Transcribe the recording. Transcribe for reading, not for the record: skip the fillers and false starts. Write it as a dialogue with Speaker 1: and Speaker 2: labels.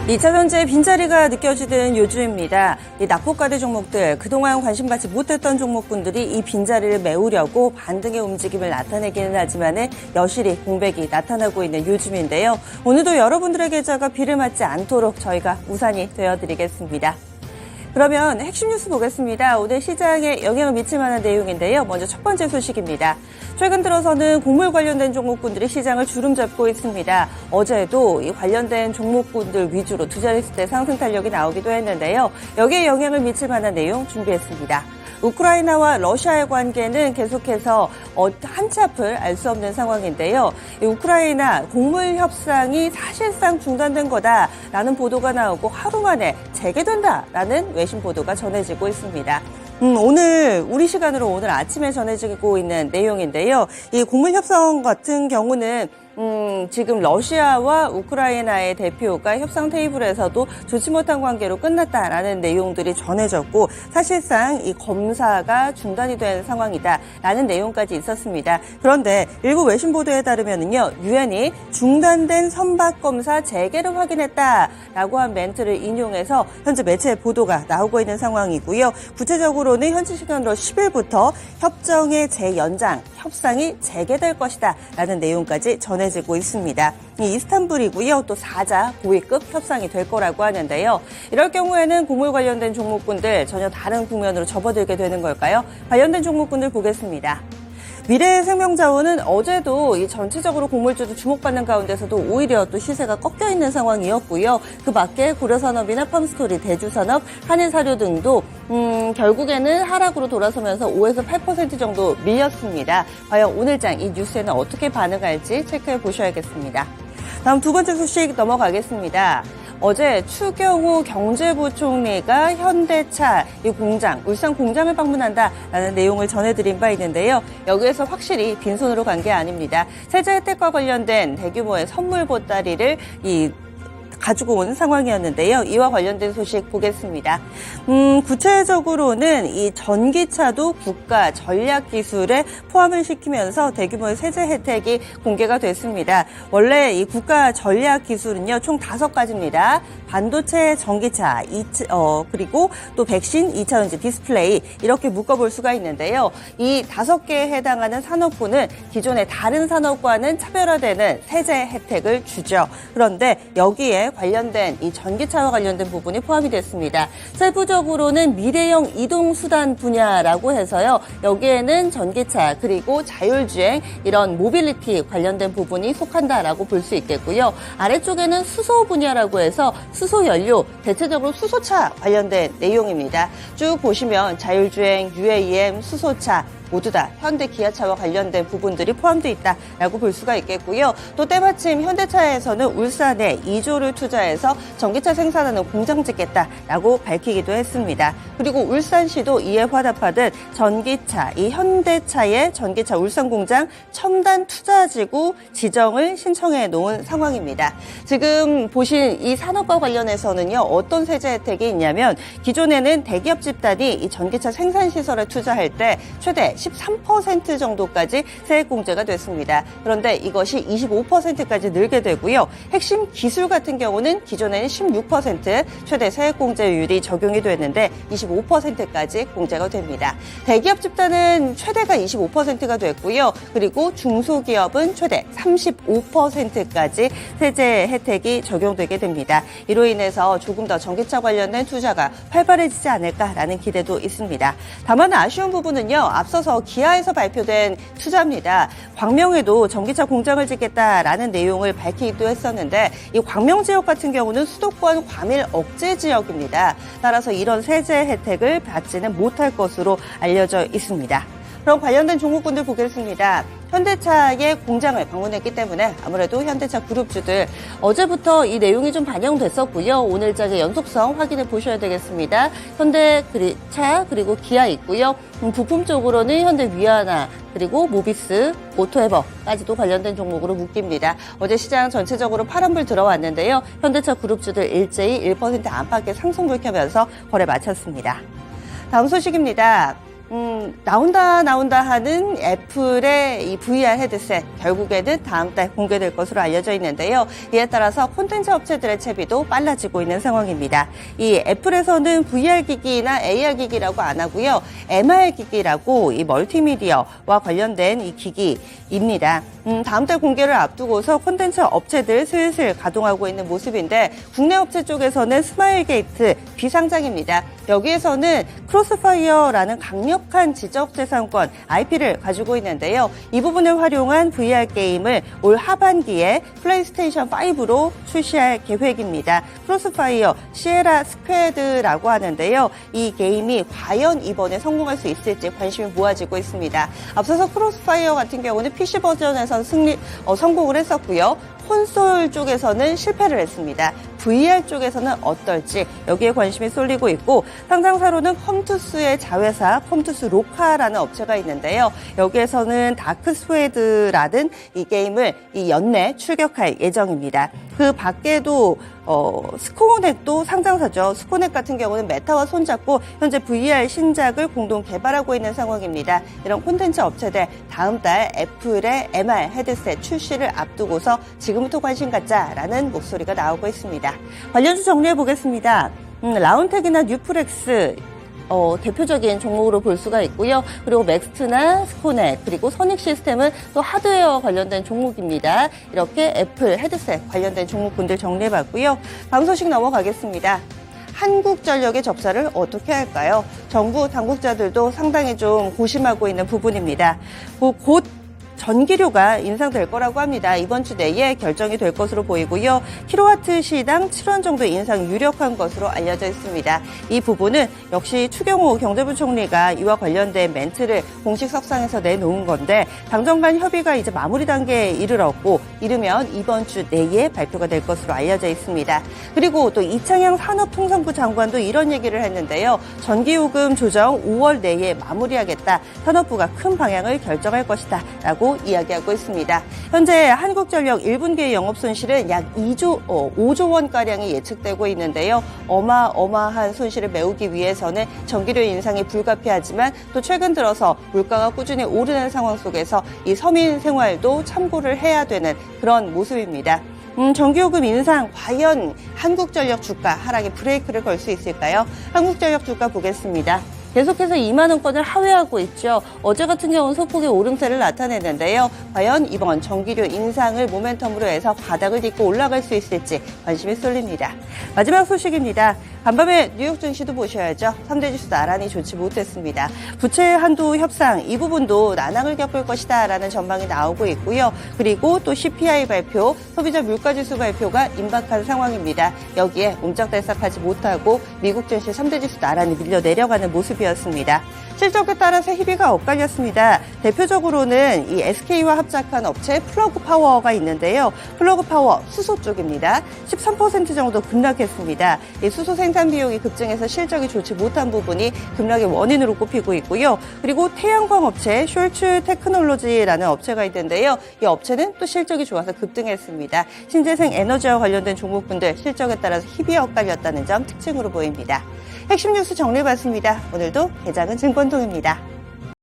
Speaker 1: 2차 전지의 빈자리가 느껴지는 요즘입니다. 이 낙폭과대 종목들, 그동안 관심 갖지 못했던 종목군들이 이 빈자리를 메우려고 반등의 움직임을 나타내기는 하지만 여실히 공백이 나타나고 있는 요즘인데요. 오늘도 여러분들의 계좌가 비를 맞지 않도록 저희가 우산이 되어드리겠습니다. 그러면 핵심 뉴스 보겠습니다. 오늘 시장에 영향을 미칠 만한 내용인데요. 먼저 첫 번째 소식입니다. 최근 들어서는 곡물 관련된 종목군들이 시장을 주름잡고 있습니다. 어제도 이 관련된 종목군들 위주로 두 자릿수대 상승 탄력이 나오기도 했는데요. 여기에 영향을 미칠 만한 내용 준비했습니다. 우크라이나와 러시아의 관계는 계속해서 한치 앞을 알 수 없는 상황인데요. 우크라이나 곡물 협상이 사실상 중단된 거다라는 보도가 나오고 하루 만에 재개된다라는 외신 보도가 전해지고 있습니다. 오늘 우리 시간으로 오늘 아침에 전해지고 있는 내용인데요. 이 곡물 협상 같은 경우는 지금 러시아와 우크라이나의 대표가 협상 테이블에서도 좋지 못한 관계로 끝났다라는 내용들이 전해졌고 사실상 이 검사가 중단이 된 상황이다라는 내용까지 있었습니다. 그런데 일부 외신 보도에 따르면은요, 유엔이 중단된 선박 검사 재개를 확인했다라고 한 멘트를 인용해서 현재 매체 보도가 나오고 있는 상황이고요. 구체적으로는 현지 시간으로 10일부터 협정의 재연장, 협상이 재개될 것이다라는 내용까지 전해지고 있습니다. 이 이스탄불이고요. 또 4자 고위급 협상이 될 거라고 하는데요. 이럴 경우에는 곡물 관련된 종목군들 전혀 다른 국면으로 접어들게 되는 걸까요? 관련된 종목군들 보겠습니다. 미래생명자원은 어제도 이 전체적으로 곡물주도 주목받는 가운데서도 오히려 또 시세가 꺾여 있는 상황이었고요. 그 밖에 고려산업이나 팜스토리, 대주산업, 한일사료 등도 결국에는 하락으로 돌아서면서 5에서 8% 정도 밀렸습니다. 과연 오늘장 이 뉴스에는 어떻게 반응할지 체크해 보셔야겠습니다. 다음 두 번째 소식 넘어가겠습니다. 어제 추경호 경제부총리가 현대차 이 공장, 울산 공장을 방문한다라는 내용을 전해드린 바 있는데요. 여기에서 확실히 빈손으로 간 게 아닙니다. 세제 혜택과 관련된 대규모의 선물 보따리를 가지고 온 상황이었는데요. 이와 관련된 소식 보겠습니다. 구체적으로는 이 전기차도 국가 전략 기술에 포함을 시키면서 대규모의 세제 혜택이 공개가 됐습니다. 원래 이 국가 전략 기술은요, 총 5가지입니다. 반도체, 전기차, 그리고 또 백신, 2차 전지, 디스플레이 이렇게 묶어볼 수가 있는데요. 이 5개에 해당하는 산업군은 기존의 다른 산업과는 차별화되는 세제 혜택을 주죠. 그런데 여기에 관련된 이 전기차와 관련된 부분이 포함이 됐습니다. 세부적으로는 미래형 이동수단 분야라고 해서요. 여기에는 전기차 그리고 자율주행 이런 모빌리티 관련된 부분이 속한다라고 볼 수 있겠고요. 아래쪽에는 수소 분야라고 해서 수소연료, 대체적으로 수소차 관련된 내용입니다. 쭉 보시면 자율주행, UAM, 수소차 모두 다 현대 기아차와 관련된 부분들이 포함되어 있다라고 볼 수가 있겠고요. 또 때마침 현대차에서는 울산에 2조를 투자해서 전기차 생산하는 공장 짓겠다라고 밝히기도 했습니다. 그리고 울산시도 이에 화답하듯 전기차, 이 현대차의 전기차 울산 공장 첨단 투자지구 지정을 신청해 놓은 상황입니다. 지금 보신 이 산업과 관련해서는요, 어떤 세제 혜택이 있냐면 기존에는 대기업 집단이 이 전기차 생산 시설에 투자할 때 최대 13% 정도까지 세액 공제가 됐습니다. 그런데 이것이 25%까지 늘게 되고요. 핵심 기술 같은 경우는 기존에는 16% 최대 세액 공제율이 적용이 됐는데 25%까지 공제가 됩니다. 대기업 집단은 최대가 25%가 됐고요. 그리고 중소기업은 최대 35%까지 세제 혜택이 적용되게 됩니다. 이로 인해서 조금 더 전기차 관련된 투자가 활발해지지 않을까라는 기대도 있습니다. 다만 아쉬운 부분은요, 앞서서 기아에서 발표된 투자입니다. 광명에도 전기차 공장을 짓겠다라는 내용을 밝히기도 했었는데 이 광명 지역 같은 경우는 수도권 과밀 억제 지역입니다. 따라서 이런 세제 혜택을 받지는 못할 것으로 알려져 있습니다. 그럼 관련된 종목군들 보겠습니다. 현대차의 공장을 방문했기 때문에 아무래도 현대차 그룹주들 어제부터 이 내용이 좀 반영됐었고요. 오늘장의 연속성 확인해 보셔야 되겠습니다. 현대차 그리고 기아 있고요. 부품 쪽으로는 현대 위아나 그리고 모비스, 오토에버까지도 관련된 종목으로 묶입니다. 어제 시장 전체적으로 파란불 들어왔는데요. 현대차 그룹주들 일제히 1% 안팎의 상승불 켜면서 거래 마쳤습니다. 다음 소식입니다. 나온다 하는 애플의 이 VR 헤드셋 결국에는 다음 달 공개될 것으로 알려져 있는데요. 이에 따라서 콘텐츠 업체들의 채비도 빨라지고 있는 상황입니다. 이 애플에서는 VR 기기나 AR 기기라고 안 하고요. MR 기기라고 이 멀티미디어와 관련된 이 기기입니다. 다음 달 공개를 앞두고서 콘텐츠 업체들 슬슬 가동하고 있는 모습인데 국내 업체 쪽에서는 스마일게이트 비상장입니다. 여기에서는 크로스파이어라는 강력한 지적재산권 IP를 가지고 있는데요. 이 부분을 활용한 VR 게임을 올 하반기에 플레이스테이션 5로 출시할 계획입니다. 크로스파이어 시에라 스퀘드라고 하는데요. 이 게임이 과연 이번에 성공할 수 있을지 관심이 모아지고 있습니다. 앞서서 크로스파이어 같은 경우는 PC 버전에서 성공을 했었고요. 콘솔 쪽에서는 실패를 했습니다. VR 쪽에서는 어떨지 여기에 관심이 쏠리고 있고 상장사로는 컴투스의 자회사 컴투스 로카라는 업체가 있는데요. 여기에서는 다크스웨드라는 이 게임을 이 연내 출격할 예정입니다. 그 밖에도 스코넥도 상장사죠. 스코넥 같은 경우는 메타와 손잡고 현재 VR 신작을 공동 개발하고 있는 상황입니다. 이런 콘텐츠 업체들 다음 달 애플의 MR 헤드셋 출시를 앞두고서 지금부터 관심 갖자라는 목소리가 나오고 있습니다. 관련주 정리해 보겠습니다. 라운텍이나 뉴프렉스 대표적인 종목으로 볼 수가 있고요. 그리고 맥스트나 스코넥 그리고 선익 시스템은 또 하드웨어 관련된 종목입니다. 이렇게 애플 헤드셋 관련된 종목군들 정리해봤고요. 다음 소식 넘어가겠습니다. 한국전력의 적자를 어떻게 할까요? 정부 당국자들도 상당히 좀 고심하고 있는 부분입니다. 곧 전기료가 인상될 거라고 합니다. 이번 주 내에 결정이 될 것으로 보이고요. 킬로와트 시당 7원 정도 인상 유력한 것으로 알려져 있습니다. 이 부분은 역시 추경호 경제부총리가 이와 관련된 멘트를 공식 석상에서 내놓은 건데 당정 간 협의가 이제 마무리 단계에 이르렀고 이르면 이번 주 내에 발표가 될 것으로 알려져 있습니다. 그리고 또 이창양 산업통상부 장관도 이런 얘기를 했는데요. 전기요금 조정 5월 내에 마무리하겠다. 산업부가 큰 방향을 결정할 것이다. 라고 이야기하고 있습니다. 현재 한국전력 1분기의 영업손실은 약 5조 원가량이 예측되고 있는데요. 어마어마한 손실을 메우기 위해서는 전기료 인상이 불가피하지만 또 최근 들어서 물가가 꾸준히 오르는 상황 속에서 이 서민 생활도 참고를 해야 되는 그런 모습입니다. 전기요금 인상 과연 한국전력 주가 하락에 브레이크를 걸 수 있을까요? 한국전력 주가 보겠습니다. 계속해서 2만 원권을 하회하고 있죠. 어제 같은 경우는 소폭의 오름세를 나타냈는데요. 과연 이번 전기료 인상을 모멘텀으로 해서 바닥을 딛고 올라갈 수 있을지 관심이 쏠립니다. 마지막 소식입니다. 간밤에 뉴욕 증시도 보셔야죠. 3대 지수 나란히 좋지 못했습니다. 부채 한도 협상 이 부분도 난항을 겪을 것이다라는 전망이 나오고 있고요. 그리고 또 CPI 발표, 소비자 물가지수 발표가 임박한 상황입니다. 여기에 옴짝달싹하지 못하고 미국 증시 3대 지수 나란히 밀려 내려가는 모습이었습니다. 실적에 따라서 희비가 엇갈렸습니다. 대표적으로는 이 SK와 합작한 업체 플러그파워가 있는데요. 플러그파워 수소 쪽입니다. 13% 정도 급락했습니다. 이 수소 생산 비용이 급증해서 실적이 좋지 못한 부분이 급락의 원인으로 꼽히고 있고요. 그리고 태양광 업체 숄츠 테크놀로지라는 업체가 있는데요. 이 업체는 또 실적이 좋아서 급등했습니다. 신재생 에너지와 관련된 종목군들 실적에 따라서 희비 엇갈렸다는 점 특징으로 보입니다. 핵심 뉴스 정리해봤습니다. 오늘도 개장은 증권통입니다.